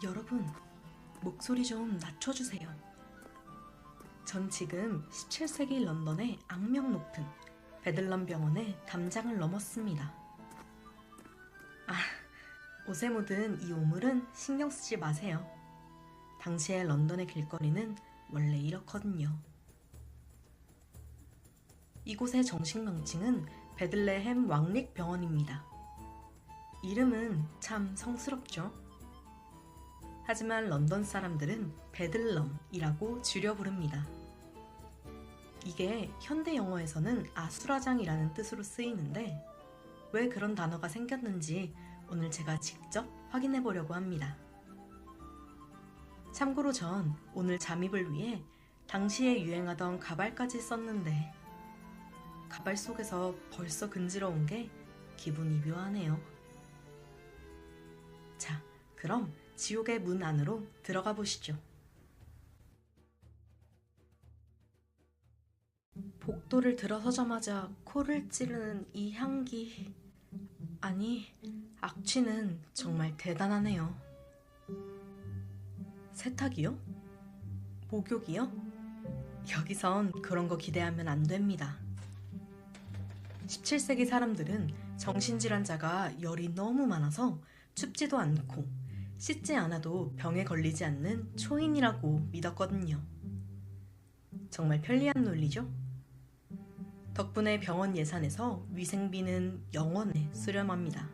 여러분, 목소리 좀 낮춰주세요. 전 지금 17세기 런던의 악명 높은 베들럼 병원의 담장을 넘었습니다. 옷에 묻은 이 오물은 신경 쓰지 마세요. 당시의 런던의 길거리는 원래 이렇거든요. 이곳의 정식 명칭은 베들레헴 왕릭병원입니다. 이름은 참 성스럽죠? 하지만 런던 사람들은 베들럼이라고 줄여 부릅니다. 이게 현대 영어에서는 아수라장이라는 뜻으로 쓰이는데 왜 그런 단어가 생겼는지 오늘 제가 직접 확인해 보려고 합니다. 참고로 전 오늘 잠입을 위해 당시에 유행하던 가발까지 썼는데 가발 속에서 벌써 근지러운 게 기분이 묘하네요. 자, 그럼 지옥의 문 안으로 들어가 보시죠. 복도를 들어서자마자 코를 찌르는 이 향기. 아니, 악취는 정말 대단하네요. 세탁이요? 목욕이요? 여기선 그런 거 기대하면 안 됩니다. 17세기 사람들은 정신질환자가 열이 너무 많아서 춥지도 않고 씻지 않아도 병에 걸리지 않는 초인이라고 믿었거든요. 정말 편리한 논리죠? 덕분에 병원 예산에서 위생비는 영원에 수렴합니다.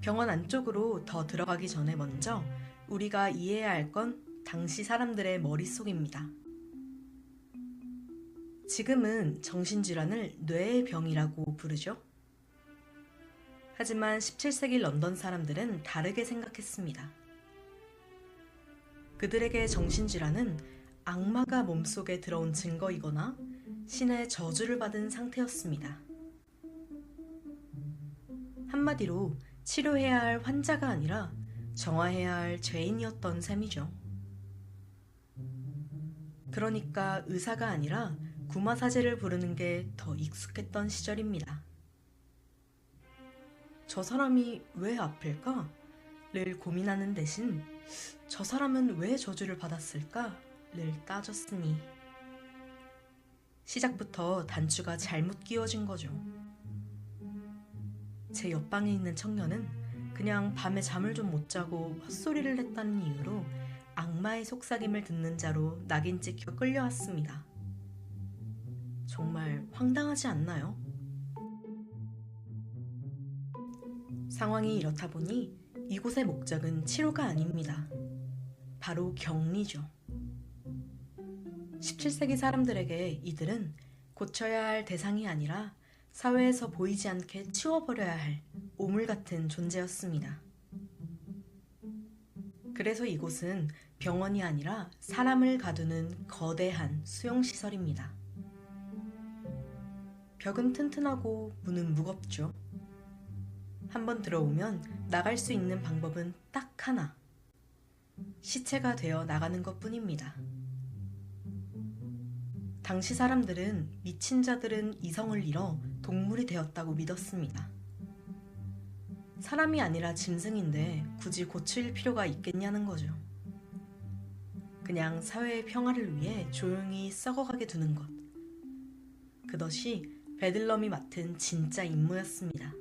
병원 안쪽으로 더 들어가기 전에 먼저 우리가 이해해야 할 건 당시 사람들의 머릿속입니다. 지금은 정신질환을 뇌의 병이라고 부르죠. 하지만 17세기 런던 사람들은 다르게 생각했습니다. 그들에게 정신질환은 악마가 몸속에 들어온 증거이거나 신의 저주를 받은 상태였습니다. 한마디로 치료해야 할 환자가 아니라 정화해야 할 죄인이었던 셈이죠. 그러니까 의사가 아니라 구마사제를 부르는 게 더 익숙했던 시절입니다. 저 사람이 왜 아플까? 를 고민하는 대신 저 사람은 왜 저주를 받았을까? 를 따졌으니 시작부터 단추가 잘못 끼워진 거죠. 제 옆방에 있는 청년은 그냥 밤에 잠을 좀 못 자고 헛소리를 냈다는 이유로 악마의 속삭임을 듣는 자로 낙인 찍혀 끌려왔습니다. 정말 황당하지 않나요? 상황이 이렇다 보니 이곳의 목적은 치료가 아닙니다. 바로 격리죠. 17세기 사람들에게 이들은 고쳐야 할 대상이 아니라 사회에서 보이지 않게 치워버려야 할 오물 같은 존재였습니다. 그래서 이곳은 병원이 아니라 사람을 가두는 거대한 수용시설입니다. 벽은 튼튼하고 문은 무겁죠. 한번 들어오면 나갈 수 있는 방법은 딱 하나. 시체가 되어 나가는 것 뿐입니다. 당시 사람들은 미친 자들은 이성을 잃어 동물이 되었다고 믿었습니다. 사람이 아니라 짐승인데 굳이 고칠 필요가 있겠냐는 거죠. 그냥 사회의 평화를 위해 조용히 썩어가게 두는 것. 그것이 베들럼이 맡은 진짜 임무였습니다.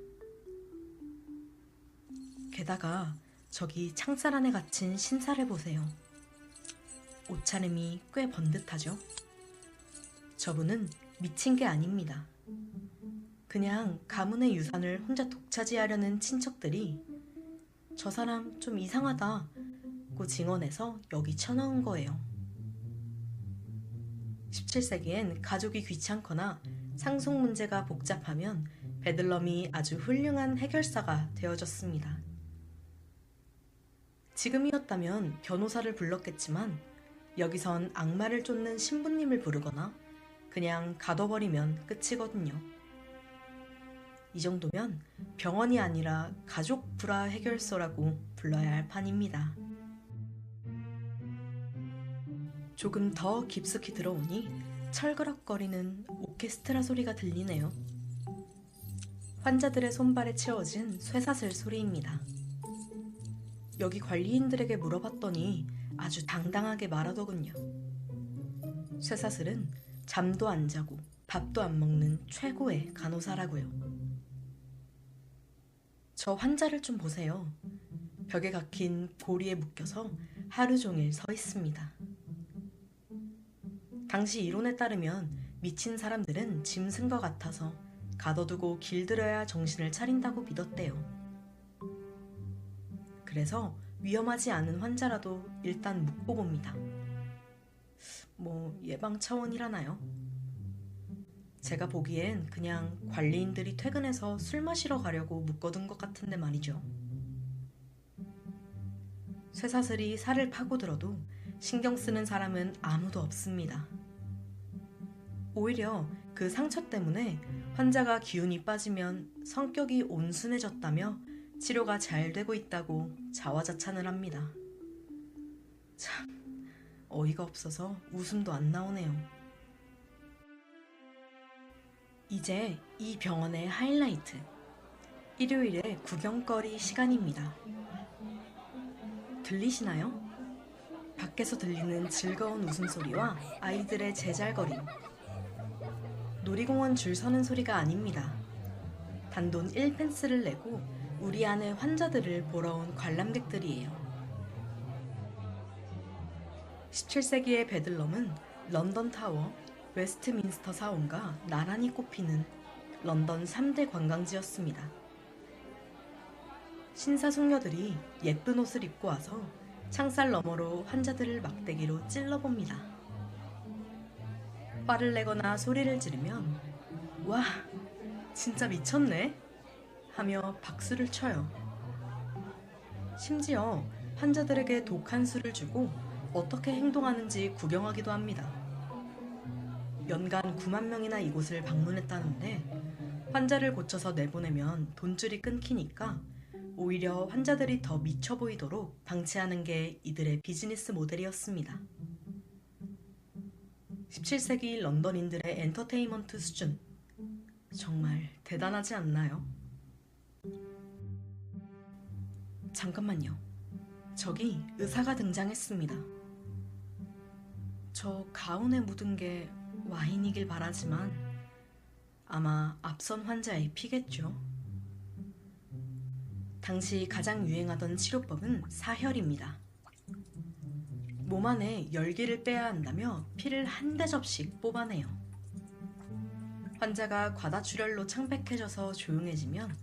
게다가 저기 창살 안에 갇힌 신사를 보세요. 옷차림이 꽤 번듯하죠? 저분은 미친 게 아닙니다. 그냥 가문의 유산을 혼자 독차지하려는 친척들이 저 사람 좀 이상하다고 증언해서 여기 쳐넣은 거예요. 17세기엔 가족이 귀찮거나 상속 문제가 복잡하면 베들럼이 아주 훌륭한 해결사가 되어졌습니다. 지금이었다면 변호사를 불렀겠지만 여기선 악마를 쫓는 신부님을 부르거나 그냥 가둬버리면 끝이거든요. 이 정도면 병원이 아니라 가족 불화 해결소라고 불러야 할 판입니다. 조금 더 깊숙이 들어오니 철그럭거리는 오케스트라 소리가 들리네요. 환자들의 손발에 채워진 쇠사슬 소리입니다. 여기 관리인들에게 물어봤더니 아주 당당하게 말하더군요. 쇠사슬은 잠도 안 자고 밥도 안 먹는 최고의 간호사라고요. 저 환자를 좀 보세요. 벽에 박힌 고리에 묶여서 하루 종일 서 있습니다. 당시 이론에 따르면 미친 사람들은 짐승 것 같아서 가둬두고 길들여야 정신을 차린다고 믿었대요. 그래서 위험하지 않은 환자라도 일단 묶어봅니다. 예방 차원이라나요? 제가 보기엔 그냥 관리인들이 퇴근해서 술 마시러 가려고 묶어둔 것 같은데 말이죠. 쇠사슬이 살을 파고들어도 신경 쓰는 사람은 아무도 없습니다. 오히려 그 상처 때문에 환자가 기운이 빠지면 성격이 온순해졌다며 치료가 잘 되고 있다고 자화자찬을 합니다. 참, 어이가 없어서 웃음도 안 나오네요. 이제 이 병원의 하이라이트, 일요일의 구경거리 시간입니다. 들리시나요? 밖에서 들리는 즐거운 웃음소리와 아이들의 제잘거림. 놀이공원 줄 서는 소리가 아닙니다. 단돈 1펜스를 내고 우리 안의 환자들을 보러 온 관람객들이에요. 17세기의 베들럼은 런던 타워, 웨스트민스터 사원과 나란히 꼽히는 런던 3대 관광지였습니다. 신사숙녀들이 예쁜 옷을 입고 와서 창살 너머로 환자들을 막대기로 찔러봅니다. 화를 내거나 소리를 지르면 "와, 진짜 미쳤네" 하며 박수를 쳐요. 심지어 환자들에게 독한 술을 주고 어떻게 행동하는지 구경하기도 합니다. 연간 9만 명이나 이곳을 방문했다는데 환자를 고쳐서 내보내면 돈줄이 끊기니까 오히려 환자들이 더 미쳐 보이도록 방치하는 게 이들의 비즈니스 모델이었습니다. 17세기 런던인들의 엔터테인먼트 수준, 정말 대단하지 않나요? 잠깐만요. 저기 의사가 등장했습니다. 저 가운에 묻은 게 와인이길 바라지만 아마 앞선 환자의 피겠죠. 당시 가장 유행하던 치료법은 사혈입니다. 몸 안에 열기를 빼야 한다며 피를 한 대접씩 뽑아내요. 환자가 과다출혈로 창백해져서 조용해지면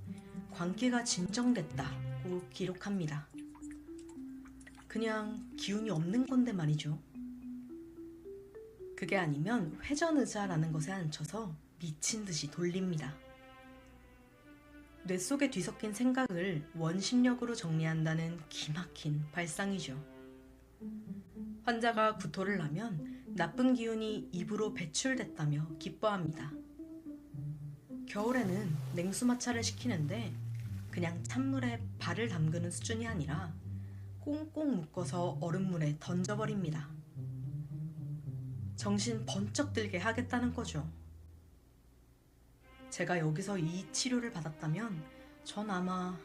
광기가 진정됐다고 기록합니다. 그냥 기운이 없는 건데 말이죠. 그게 아니면 회전의자라는 것에 앉혀서 미친 듯이 돌립니다. 뇌 속에 뒤섞인 생각을 원심력으로 정리한다는 기막힌 발상이죠. 환자가 구토를 하면 나쁜 기운이 입으로 배출됐다며 기뻐합니다. 겨울에는 냉수마찰을 시키는데 그냥 찬물에 발을 담그는 수준이 아니라 꽁꽁 묶어서 얼음물에 던져버립니다. 정신 번쩍 들게 하겠다는 거죠. 제가 여기서 이 치료를 받았다면 전 아마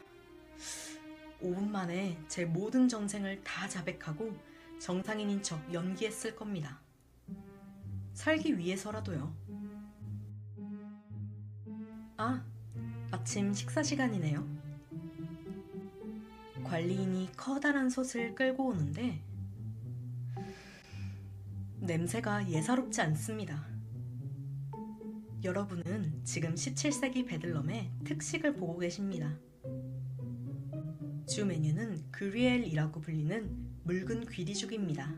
5분 만에 제 모든 전생을 다 자백하고 정상인인 척 연기했을 겁니다. 살기 위해서라도요. 아, 마침 식사 시간이네요. 관리인이 커다란 솥을 끌고 오는데 냄새가 예사롭지 않습니다. 여러분은 지금 17세기 베들럼의 특식을 보고 계십니다. 주 메뉴는 그리엘이라고 불리는 묽은 귀리죽입니다.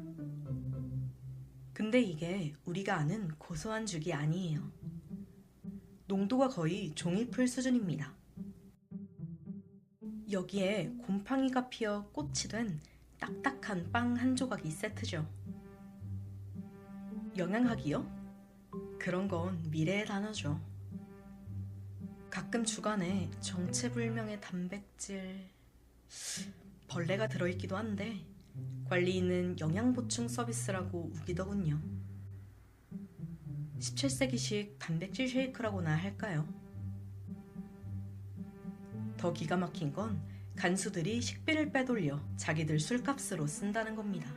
근데 이게 우리가 아는 고소한 죽이 아니에요. 농도가 거의 종이풀 수준입니다. 여기에 곰팡이가 피어 꽃이 된 딱딱한 빵 한 조각이 세트죠. 영양학이요? 그런 건 미래의 단어죠. 가끔 주간에 정체불명의 단백질, 벌레가 들어있기도 한데 관리인은 영양보충 서비스라고 우기더군요. 17세기식 단백질 쉐이크라고나 할까요? 더 기가 막힌 건 간수들이 식비를 빼돌려 자기들 술값으로 쓴다는 겁니다.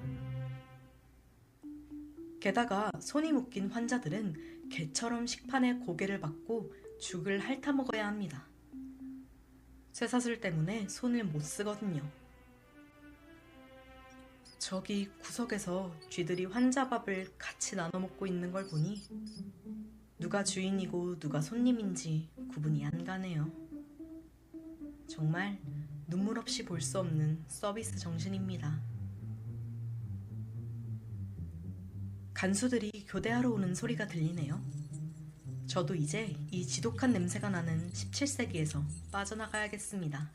게다가 손이 묶인 환자들은 개처럼 식판에 고개를 받고 죽을 핥아 먹어야 합니다. 쇠사슬 때문에 손을 못 쓰거든요. 저기 구석에서 쥐들이 환자 밥을 같이 나눠 먹고 있는 걸 보니 누가 주인이고 누가 손님인지 구분이 안 가네요. 정말 눈물 없이 볼 수 없는 서비스 정신입니다. 간수들이 교대하러 오는 소리가 들리네요. 저도 이제 이 지독한 냄새가 나는 17세기에서 빠져나가야겠습니다.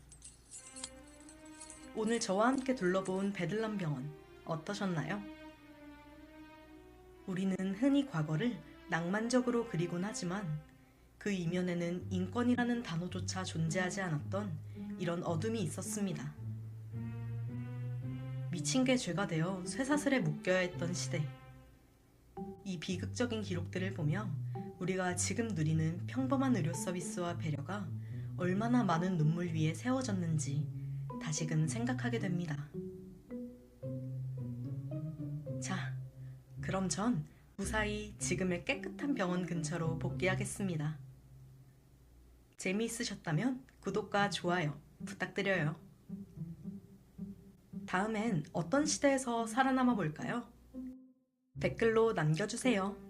오늘 저와 함께 둘러본 베들람 병원 어떠셨나요? 우리는 흔히 과거를 낭만적으로 그리곤 하지만 그 이면에는 인권이라는 단어조차 존재하지 않았던 이런 어둠이 있었습니다. 미친 게 죄가 되어 쇠사슬에 묶여야 했던 시대. 이 비극적인 기록들을 보며 우리가 지금 누리는 평범한 의료 서비스와 배려가 얼마나 많은 눈물 위에 세워졌는지 다시금 생각하게 됩니다. 자, 그럼 전 무사히 지금의 깨끗한 병원 근처로 복귀하겠습니다. 재미있으셨다면 구독과 좋아요 부탁드려요. 다음엔 어떤 시대에서 살아남아 볼까요? 댓글로 남겨주세요.